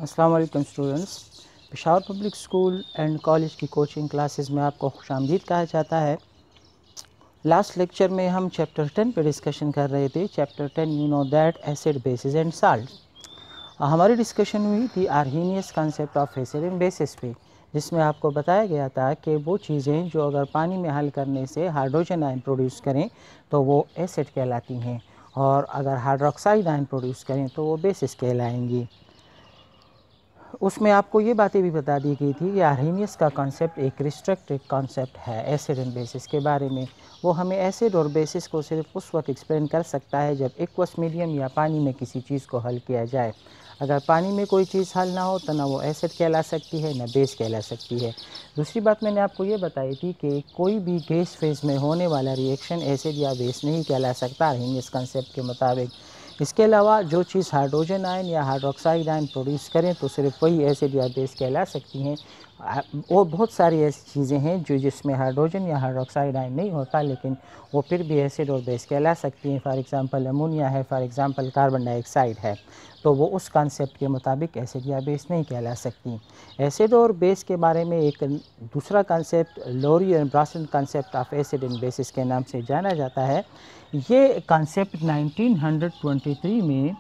अस्सलाम वालेकुम students. Peshawar public school and college की कोचिंग क्लासेस में आपको खुशामदीद कहा जाता है। लास्ट लेक्चर में हम चैप्टर 10 पे डिस्कशन कर रहे थे। Chapter 10 you know that acid basis and salt. हमारी डिस्कशन हुई थी Arrhenius concept of acid and basis पे, जिसमें आपको बताया गया था कि वो चीज़ें जो अगर पानी में हल करने से हाइड्रोजन आयन प्रोड्यूस करें तो वो एसिड कहलाती हैं, और अगर हाइड्रोक्साइड आयन प्रोड्यूस करें तो वो बेसिस कहलाएंगी। उसमें आपको ये बातें भी बता दी गई थी कि आर्हीनियस का कॉन्सेप्ट एक रिस्ट्रिक्टेड कॉन्सेप्ट है एसिड एंड बेसिस के बारे में। वो हमें एसिड और बेसिस को सिर्फ उस वक्त एक्सप्लेन कर सकता है जब एक्वस मीडियम या पानी में किसी चीज़ को हल किया जाए। अगर पानी में कोई चीज़ हल ना हो तो ना वो एसिड कहला सकती है ना बेस कहला सकती है। दूसरी बात मैंने आपको ये बताई थी कि कोई भी गैस फेज में होने वाला रिएक्शन एसिड या बेस नहीं कहला सकता आर्हीनियस कॉन्सेप्ट के मुताबिक। इसके अलावा जो चीज़ हाइड्रोजन आयन या हाइड्रोक्साइड आयन प्रोड्यूस करें तो सिर्फ वही एसिड या बेस कहला सकती हैं। और बहुत सारी ऐसी चीज़ें हैं जो जिसमें हाइड्रोजन या हाइड्रोक्साइड आयन नहीं होता लेकिन वो फिर भी एसिड और बेस कहला सकती हैं। फॉर एग्ज़ाम्पल अमोनिया है, फॉर एग्ज़ाम्पल कार्बन डाइऑक्साइड है, तो वो उस कॉन्सेप्ट के मुताबिक एसिड या बेस नहीं कहला सकती। एसिड और बेस के बारे में एक दूसरा concept Lowry and Bronsted concept of acid and bases के नाम से जाना जाता है। ये कॉन्सेप्ट 1923 में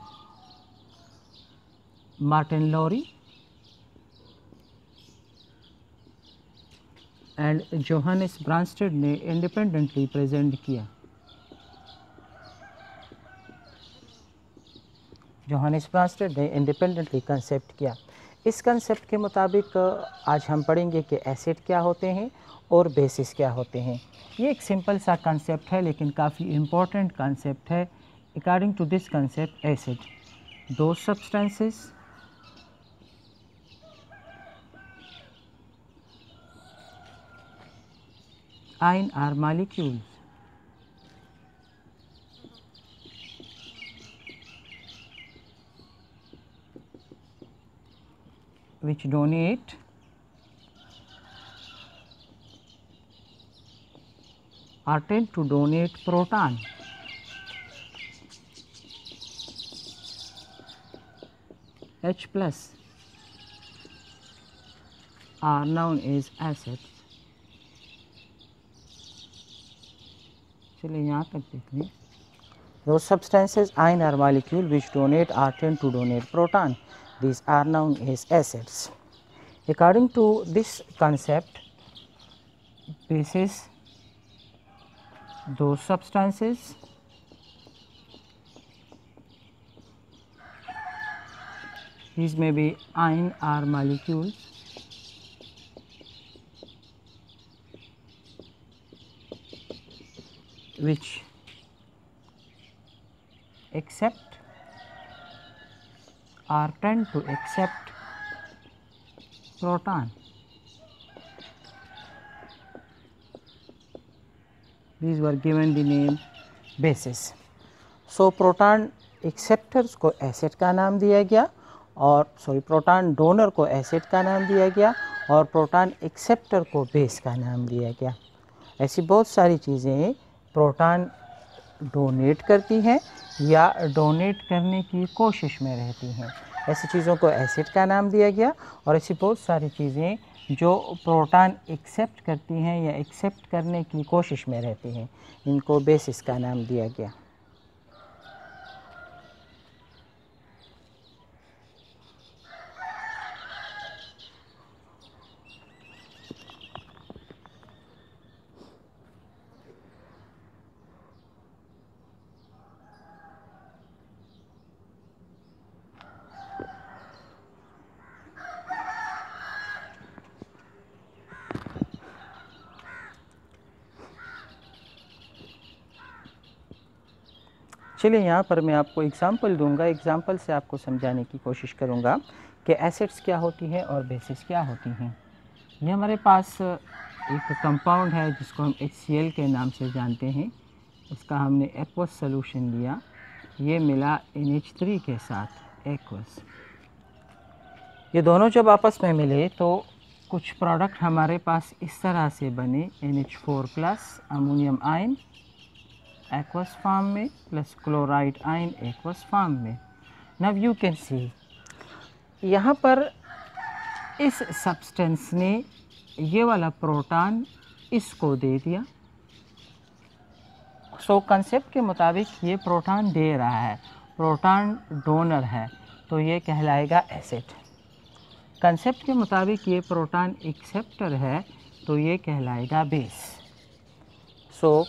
मार्टिन लोरी एंड जोहानिस ब्रांस्टेड ने इंडिपेंडेंटली प्रेजेंट किया। जोहानिस ब्रांस्टेड ने इंडिपेंडेंटली कंसेप्ट किया। इस कंसेप्ट के मुताबिक आज हम पढ़ेंगे कि एसिड क्या होते हैं और बेसिस क्या होते हैं। ये एक सिंपल सा कंसेप्ट है लेकिन काफ़ी इम्पोर्टेंट कंसेप्ट है। According to this concept acid, दो substances ion are molecules which donate or tend to donate proton H plus are known as acids। चलिए यहाँ तक देख लें। Those substances ion or molecule which donate or tend to donate proton, these are known as acids। According to this concept, bases, those substances these may be ion or molecules which accept or tend to accept proton। These were given the name bases। So proton acceptors को acid का नाम दिया गया, और proton donor को acid का नाम दिया गया और प्रोटॉन एक्सेप्टर को बेस का नाम दिया गया। ऐसी बहुत सारी चीज़ें प्रोटॉन डोनेट करती हैं या डोनेट करने की कोशिश में रहती हैं, ऐसी चीज़ों को एसिड का नाम दिया गया। और ऐसी बहुत सारी चीज़ें जो प्रोटॉन एक्सेप्ट करती हैं या एक्सेप्ट करने की कोशिश में रहती हैं, इनको बेसिस का नाम दिया गया। चलिए यहाँ पर मैं आपको एग्ज़ाम्पल दूंगा, एग्ज़ाम्पल से आपको समझाने की कोशिश करूँगा कि एसिड्स क्या होती हैं और बेसिस क्या होती हैं। ये हमारे पास एक कंपाउंड है जिसको हम HCl के नाम से जानते हैं। इसका हमने एक्वस सॉल्यूशन लिया, ये मिला NH3 के साथ एक्वस। ये दोनों जब आपस में मिले तो कुछ प्रोडक्ट हमारे पास इस तरह से बने, NH4 plus ammonium ion aqueous form में plus chloride ion aqueous form में। नाउ यू कैन सी यहाँ पर इस सब्सटेंस ने ये वाला प्रोटॉन इसको दे दिया। सो कंसेप्ट के मुताबिक ये प्रोटॉन दे रहा है, प्रोटॉन डोनर है, तो ये कहलाएगा एसिड। कंसेप्ट के मुताबिक ये प्रोटॉन एक्सेप्टर है, तो ये कहलाएगा बेस। सो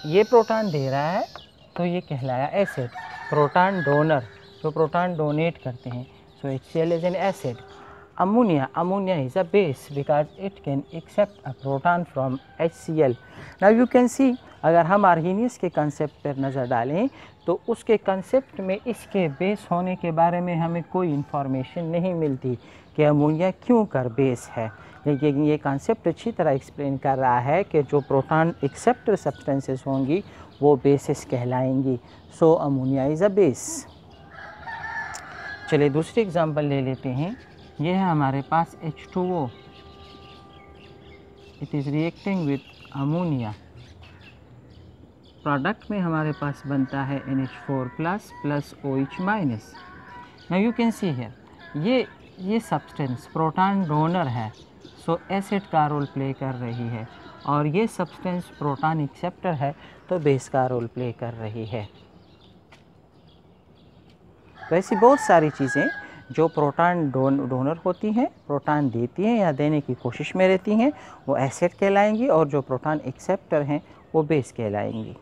ये प्रोटॉन दे रहा है तो ये कहलाया एसिड। प्रोटॉन डोनर, जो प्रोटॉन डोनेट करते हैं, so HCl is an acid. Ammonia is a base because it can accept a proton from HCl। Now you can see, अगर हम आर्हेनियस के कंसेप्ट पर नज़र डालें तो उसके कंसेप्ट में इसके बेस होने के बारे में हमें कोई इन्फॉर्मेशन नहीं मिलती कि अमोनिया क्यों कर बेस है, लेकिन ये कंसेप्ट अच्छी तरह एक्सप्लेन कर रहा है कि जो प्रोटॉन एक्सेप्टर सब्सटेंसेस होंगी वो बेसिस कहलाएंगी। So ammonia is a base. चलिए दूसरी एग्जांपल ले लेते हैं। ये है हमारे पास H2O, it is reacting with ammonia. Product में हमारे पास बनता है NH4 plus OH minus. Now you can see here, ये सब्सटेंस प्रोटॉन डोनर है, सो एसिड का रोल प्ले कर रही है, और ये सब्सटेंस प्रोटॉन एक्सेप्टर है तो बेस का रोल प्ले कर रही है। तो ऐसी बहुत सारी चीज़ें जो प्रोटॉन डोनर होती हैं, प्रोटॉन देती हैं या देने की कोशिश में रहती हैं, वो एसिड कहलाएंगी, और जो प्रोटॉन एक्सेप्टर हैं वो बेस कहलाएंगी।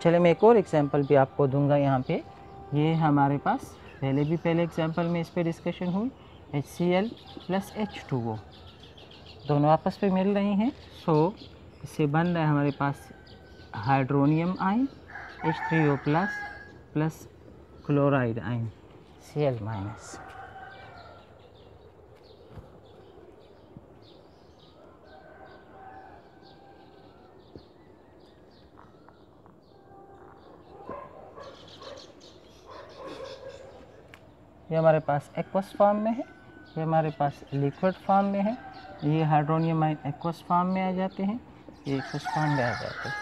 चले मैं एक और एग्जांपल भी आपको दूंगा यहाँ पे। ये हमारे पास पहले एग्जांपल में इस पे डिस्कशन हुई, HCl प्लस H2O दोनों आपस में मिल रही हैं। सो इससे बन रहा है हमारे पास hydronium ion H3O plus chloride ion Cl minus. ये हमारे पास एक्वस फॉर्म में है, ये हमारे पास लिक्विड फॉर्म में है। ये हाइड्रोनियम आयन एक्वस फॉर्म में आ जाते हैं, ये एक्वस फॉर्म में आ जाते हैं।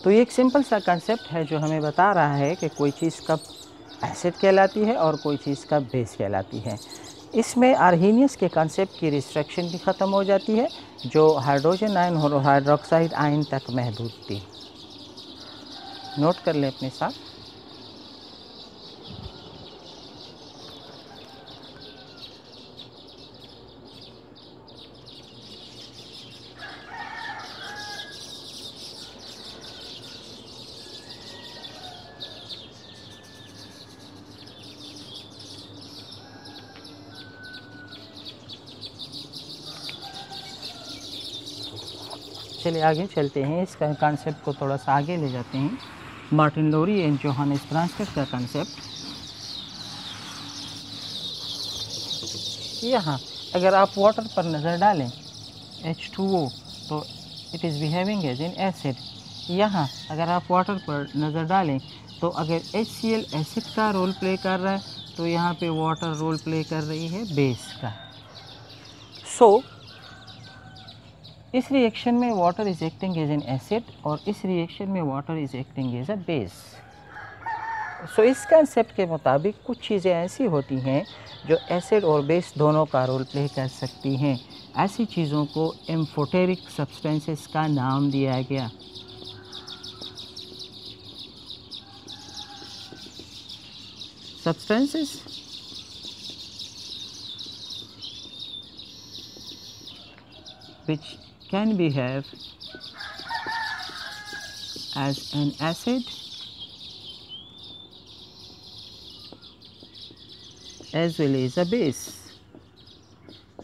तो ये एक सिंपल सा कंसेप्ट है जो हमें बता रहा है कि कोई चीज़ कब एसिड कहलाती है और कोई चीज़ कब बेस कहलाती है। इसमें आर्हेनियस के कंसेप्ट की रिस्ट्रिक्शन भी ख़त्म हो जाती है जो हाइड्रोजन आयन और हाइड्रोक्साइड आयन तक महदूद थी। नोट कर लें अपने साथ। चलिए आगे चलते हैं, इस कंसेप्ट को थोड़ा सा आगे ले जाते हैं। मार्टिन लोरी एंड जोहानेस ब्रांस्टेड का कंसेप्ट। यहाँ अगर आप वाटर पर नज़र डालें H2O तो it is behaving as an acid. यहाँ अगर आप वाटर पर नज़र डालें तो अगर HCl एसिड का रोल प्ले कर रहा है तो यहाँ पे वाटर रोल प्ले कर रही है बेस का। सो इस रिएक्शन में water is acting as an acid और इस रिएक्शन में water is acting as a base. So इस कंसेप्ट के मुताबिक कुछ चीज़ें ऐसी होती हैं जो एसिड और बेस दोनों का रोल प्ले कर सकती हैं। ऐसी चीज़ों को एम्फोटेरिक सब्सटेंसेस का नाम दिया गया। Substances which can behave as an acid as well as a base,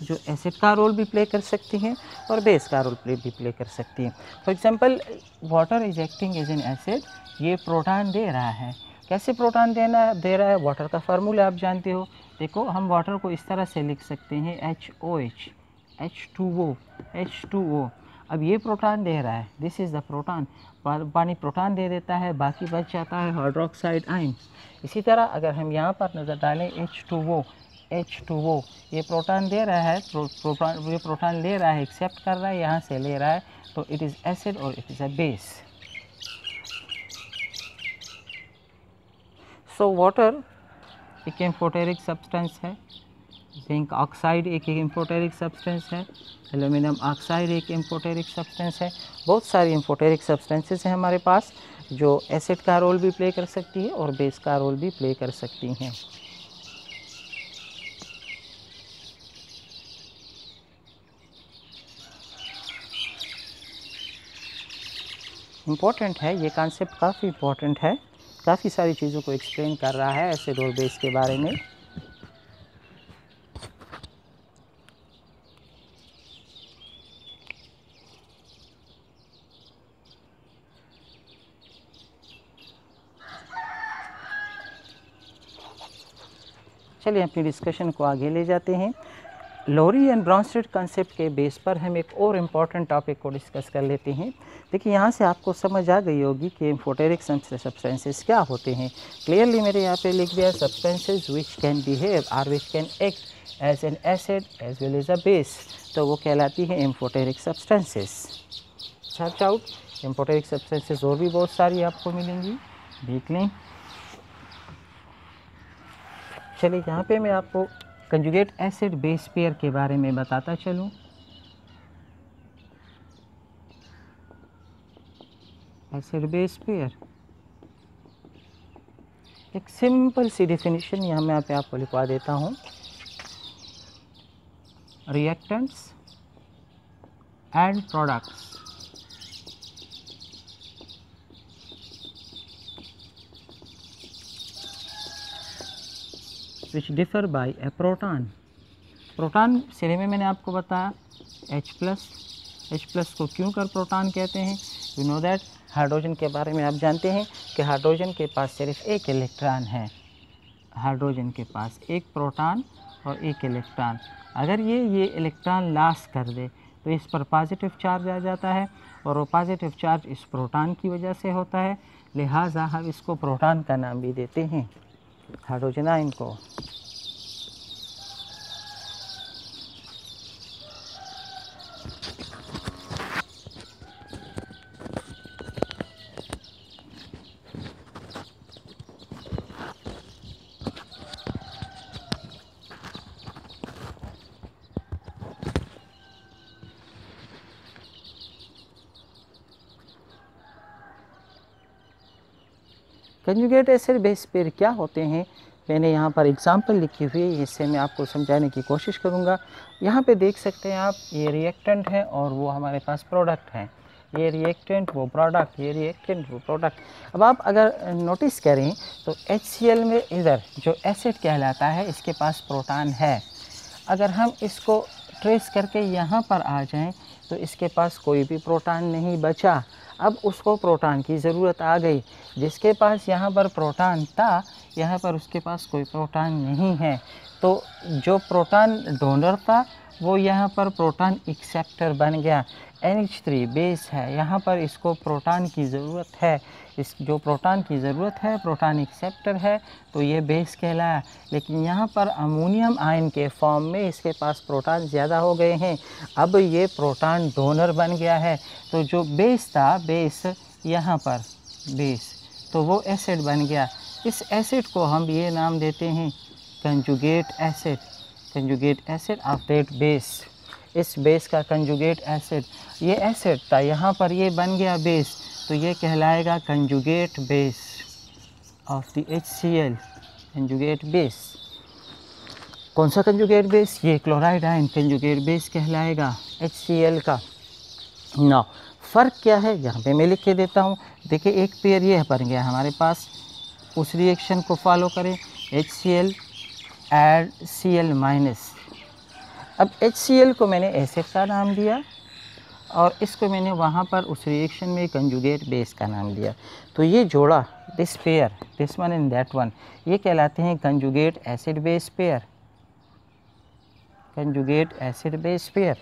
जो एसिड का रोल भी प्ले कर सकती हैं और बेस का रोल भी प्ले कर सकती हैं। For example water is acting as an acid, ये प्रोटॉन दे रहा है। कैसे प्रोटॉन दे रहा है? वाटर का फार्मूला आप जानते हो। देखो हम वाटर को इस तरह से लिख सकते हैं HOH H2O। अब ये प्रोटॉन दे रहा है, दिस इज़ द प्रोटॉन, पानी प्रोटॉन दे देता है, बाकी बच जाता है हाइड्रोक्साइड आयन। इसी तरह अगर हम यहाँ पर नज़र डालें H2O ये प्रोटॉन दे रहा है, ये प्रोटॉन ले रहा है, एक्सेप्ट कर रहा है, यहाँ से ले रहा है, तो इट इज़ एसिड और it is a base. So water एक एम्फोटेरिक सब्सटेंस है, जिंक ऑक्साइड एक एम्फोटेरिक सब्सटेंस है, एल्यूमिनियम ऑक्साइड एक एम्फोटेरिक सब्सटेंस है। बहुत सारी एम्फोटेरिक सब्सटेंसेस हैं हमारे पास जो एसिड का रोल भी प्ले कर सकती है और बेस का रोल भी प्ले कर सकती हैं। इम्पोर्टेंट है ये कॉन्सेप्ट, काफ़ी इम्पोर्टेंट है, काफ़ी सारी चीज़ों को एक्सप्लेन कर रहा है एसिड और बेस के बारे में। चलिए अपनी डिस्कशन को आगे ले जाते हैं। लोरी एंड ब्रॉन्स्टेड कॉन्सेप्ट के बेस पर हम एक और इम्पॉर्टेंट टॉपिक को डिस्कस कर लेते हैं। देखिए यहाँ से आपको समझ आ गई होगी कि एम्फोटेरिक सब्सटेंसेस क्या होते हैं। क्लियरली मेरे यहाँ पे लिख दिया, सब्सटेंसेस विच कैन बिहेव और which can act as an acid as well as a base, तो वो कहलाती है amphoteric substances. Search out amphoteric substances, और भी बहुत सारी आपको मिलेंगी, देख लें। चलिए यहाँ पे मैं आपको कंजुगेट एसिड बेस पेयर के बारे में बताता चलूँ। एसिड बेस पेयर एक सिंपल सी डेफिनेशन यहाँ पे आपको लिखवा देता हूँ। Reactants and products which differ by a proton। Proton सिरे में मैंने आपको बताया H प्लस को क्यों कर प्रोटॉन कहते हैं। यू नो दैट हाइड्रोजन के बारे में आप जानते हैं कि हाइड्रोजन के पास सिर्फ एक इलेक्ट्रॉन है, हाइड्रोजन के पास एक प्रोटॉन और एक इलेक्ट्रॉन। अगर ये इलेक्ट्रॉन लॉस कर दे तो इस पर पॉजिटिव चार्ज आ जाता है और वो पॉजिटिव चार्ज इस प्रोटॉन की वजह से होता है, लिहाजा हम इसको प्रोटॉन का नाम भी देते हैं, हाइड्रोजन आयन को। कंजुगेट एसिड बेस पेयर क्या होते हैं, मैंने यहाँ पर एग्जांपल लिखी हुई है, इससे मैं आपको समझाने की कोशिश करूँगा। यहाँ पे देख सकते हैं आप, ये रिएक्टेंट है और वो हमारे पास प्रोडक्ट हैं, ये रिएक्टेंट वो प्रोडक्ट, ये रिएक्टेंट वो प्रोडक्ट। अब आप अगर नोटिस करें तो HCl में इधर जो एसिड कहलाता है इसके पास प्रोटॉन है। अगर हम इसको ट्रेस करके यहाँ पर आ जाएं तो इसके पास कोई भी प्रोटॉन नहीं बचा। अब उसको प्रोटॉन की ज़रूरत आ गई, जिसके पास यहाँ पर प्रोटॉन था यहाँ पर उसके पास कोई प्रोटॉन नहीं है, तो जो प्रोटॉन डोनर था वो यहाँ पर प्रोटॉन एक्सेप्टर बन गया। NH3 बेस है, यहाँ पर इसको प्रोटॉन की ज़रूरत है, इस जो प्रोटॉन की ज़रूरत है प्रोटॉन एक्सेप्टर है, तो ये बेस कहलाया। लेकिन यहाँ पर अमोनियम आयन के फॉर्म में इसके पास प्रोटॉन ज़्यादा हो गए हैं, अब ये प्रोटॉन डोनर बन गया है, तो जो बेस था, बेस यहाँ पर बेस, तो वो एसिड बन गया। इस एसिड को हम ये नाम देते हैं conjugate acid, conjugate acid of that base. इस बेस का कंजुगेट एसिड, ये एसिड था यहाँ पर ये बन गया बेस, तो ये कहलाएगा conjugate base of the HCl, conjugate base. कौन सा कंजुगेट बेस, ये क्लोराइड आयन कंजुगेट बेस कहलाएगा HCl का। ना फ़र्क क्या है यहाँ पे मैं लिख के देता हूँ। देखिए एक पेयर ये बन गया हमारे पास, उस रिएक्शन को फॉलो करें, HCl ऐड Cl-। अब HCl को मैंने एसिड का नाम दिया और इसको मैंने वहाँ पर उस रिएक्शन में कंजुगेट बेस का नाम दिया, तो ये जोड़ा, this pair, this one and that one, ये कहलाते हैं conjugate acid base pair, conjugate acid base pair.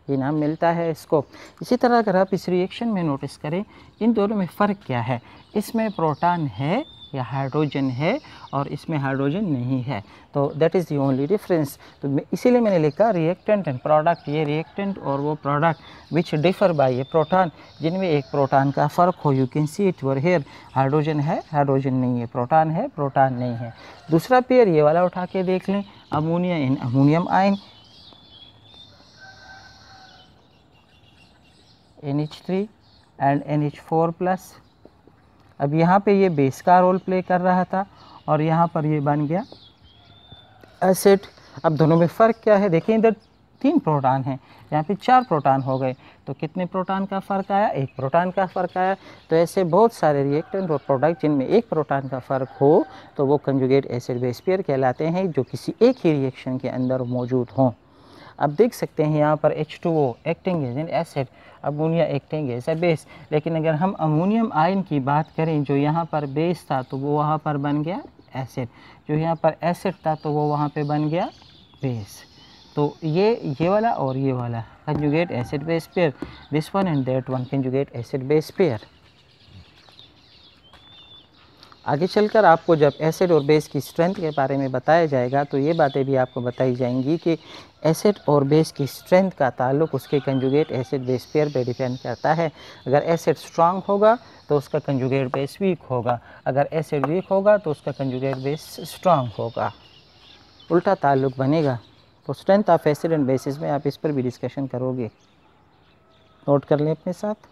ये नाम मिलता है इसको। इसी तरह अगर आप इस रिएक्शन में नोटिस करें, इन दोनों में फ़र्क क्या है, इसमें प्रोटॉन है या हाइड्रोजन है और इसमें हाइड्रोजन नहीं है, तो that is the only difference. तो इसीलिए मैंने लिखा रिएक्टेंट एंड प्रोडक्ट, ये रिएक्टेंट और वो product which differ by a proton, जिनमें एक प्रोटॉन का फ़र्क हो। You can see it where here, hydrogen है, हाइड्रोजन नहीं है, प्रोटॉन है, प्रोटॉन नहीं है। दूसरा पेयर ये वाला उठा के देख लें, ammonia in ammonium ion, NH3 and NH4+। अब यहाँ पे ये बेस का रोल प्ले कर रहा था और यहाँ पर ये बन गया एसिड। अब दोनों में फ़र्क क्या है, देखिए इधर 3 प्रोटॉन हैं, यहाँ पे 4 प्रोटॉन हो गए, तो कितने प्रोटॉन का फ़र्क आया, 1 प्रोटॉन का फ़र्क आया। तो ऐसे बहुत सारे रिएक्टेंट और प्रोडक्ट जिनमें 1 प्रोटॉन का फ़र्क हो तो वो कंजुगेट एसिड बेस पेयर कहलाते हैं, जो किसी एक ही रिएक्शन के अंदर मौजूद हों। अब देख सकते हैं यहाँ पर H2O acting as an acid, ammonia acting as a base. लेकिन अगर हम अमोनियम आयन की बात करें, जो यहाँ पर बेस था तो वो वहाँ पर बन गया एसिड, जो यहाँ पर एसिड था तो वो वहाँ पे बन गया बेस। तो ये वाला और ये वाला conjugate acid base pair, this one and that one conjugate acid base pair. आगे चलकर आपको जब एसिड और बेस की स्ट्रेंथ के बारे में बताया जाएगा तो ये बातें भी आपको बताई जाएंगी कि एसिड और बेस की स्ट्रेंथ का ताल्लुक उसके कंजुगेट एसिड बेस पेयर पे डिपेंड करता है। अगर एसिड स्ट्रांग होगा तो उसका कंजुगेट बेस वीक होगा, अगर एसिड वीक होगा तो उसका कंजुगेट बेस स्ट्रांग होगा, उल्टा ताल्लुक बनेगा। तो strength of acid and basis में आप इस पर भी डिस्कशन करोगे, नोट कर लें अपने साथ।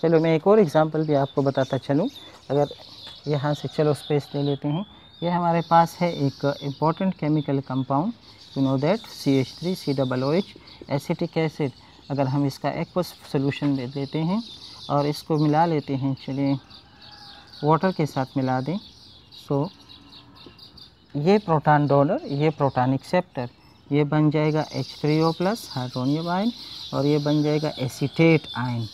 चलो मैं एक और एग्ज़ाम्पल भी आपको बताता चलूँ। अगर यहाँ से चलो स्पेस ले लेते हैं, ये हमारे पास है एक important chemical compound, you know that CH3COOH acetic acid. अगर हम इसका एक्वस सोल्यूशन ले लेते हैं और इसको मिला लेते हैं, चलिए वाटर के साथ मिला दें, सो ये प्रोटॉन डोनर, ये प्रोटॉन एक्सेप्टर, ये बन जाएगा H3O+ हाइड्रोनियम आयन और ये बन जाएगा acetate ion,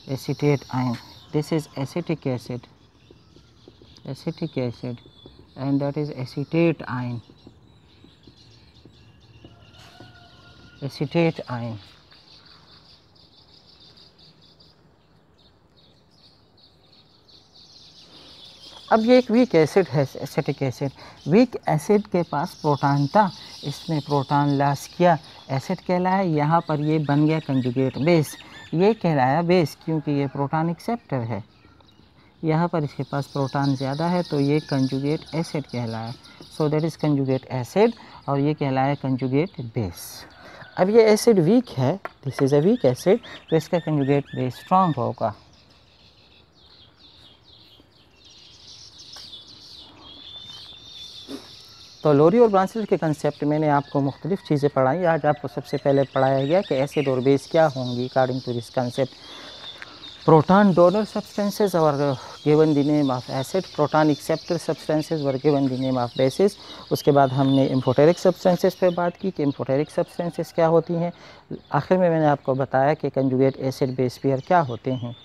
acetate ion. This is acetic acid, and that is acetate ion, अब ये एक वीक एसिड है, एसिटिक एसिड। वीक एसिड के पास प्रोटॉन था, इसने प्रोटॉन लॉस किया, एसिड कहलाया। यहाँ पर ये बन गया कंजुगेट बेस, ये कहलाया बेस क्योंकि ये प्रोटॉन एक्सेप्टर है। यहाँ पर इसके पास प्रोटॉन ज़्यादा है तो ये कंजुगेट एसिड कहलाया। So that is conjugate acid और ये कहलाया कंजुगेट बेस। अब ये एसिड वीक है, this is a weak acid, तो इसका कंजुगेट बेस स्ट्रॉन्ग होगा। तो लोरी और ब्रांचेस के कंसेप्ट मैंने आपको मुख्तलिफ चीज़ें पढ़ाई। आज आपको सबसे पहले पढ़ाया गया कि एसिड और बेस क्या होंगी according to this concept. Proton donor substances were given the name of acid, proton acceptor substances were given the name of bases. उसके बाद हमने एम्फोटेरिक सब्सटेंसेस पे बात की कि एम्फोटेरिक सब्सटेंसेस क्या होती हैं। आखिर में मैंने आपको बताया कि कंजुगेट एसिड बेस पेयर क्या होते हैं।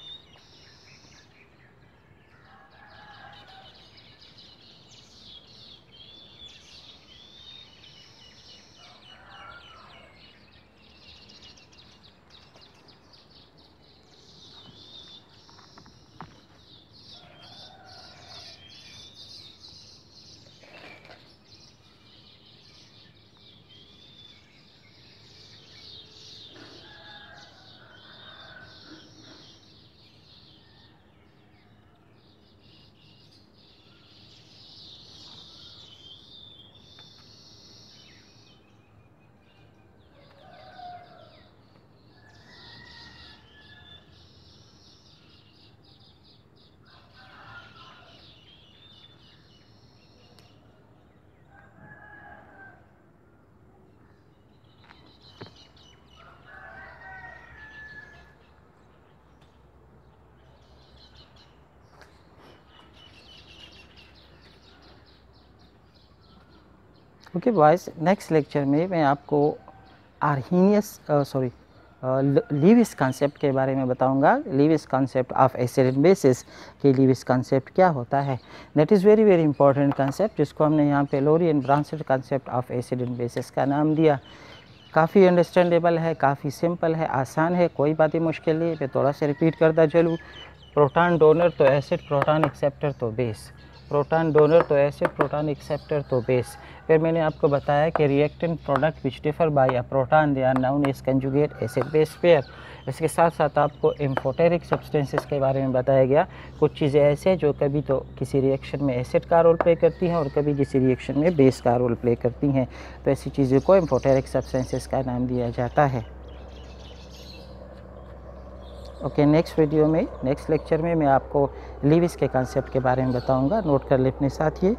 ओके बॉयज़, नेक्स्ट लेक्चर में मैं आपको लीविस कॉन्सेप्ट के बारे में बताऊंगा। Lewis concept of acid and bases कि लीविस कॉन्सेप्ट क्या होता है। That is very very important concept, जिसको हमने यहाँ पे Lowry and Bronsted concept of acid and bases का नाम दिया। काफ़ी अंडरस्टैंडेबल है, काफ़ी सिंपल है, आसान है, कोई बात ही मुश्किल नहीं। मैं थोड़ा सा रिपीट करता चलूँ। प्रोटॉन डोनर तो एसिड, प्रोटॉन एक्सेप्टर तो बेस। प्रोटॉन डोनर तो एसिड, प्रोटॉन एक्सेप्टर तो बेस। फिर मैंने आपको बताया कि reactant product which differ by a proton they are known as conjugate acid base pair. इसके साथ साथ आपको एम्फोटेरिक सब्सटेंसेस के बारे में बताया गया। कुछ चीज़ें ऐसे जो कभी तो किसी रिएक्शन में एसिड का रोल प्ले करती हैं और कभी किसी रिएक्शन में बेस का रोल प्ले करती हैं। तो ऐसी चीज़ों को एम्फोटेरिक सब्सटेंसेस का नाम दिया जाता है। ओके, नेक्स्ट लेक्चर में मैं आपको लीविस के कॉन्सेप्ट के बारे में बताऊंगा। नोट कर ले अपने साथ ये।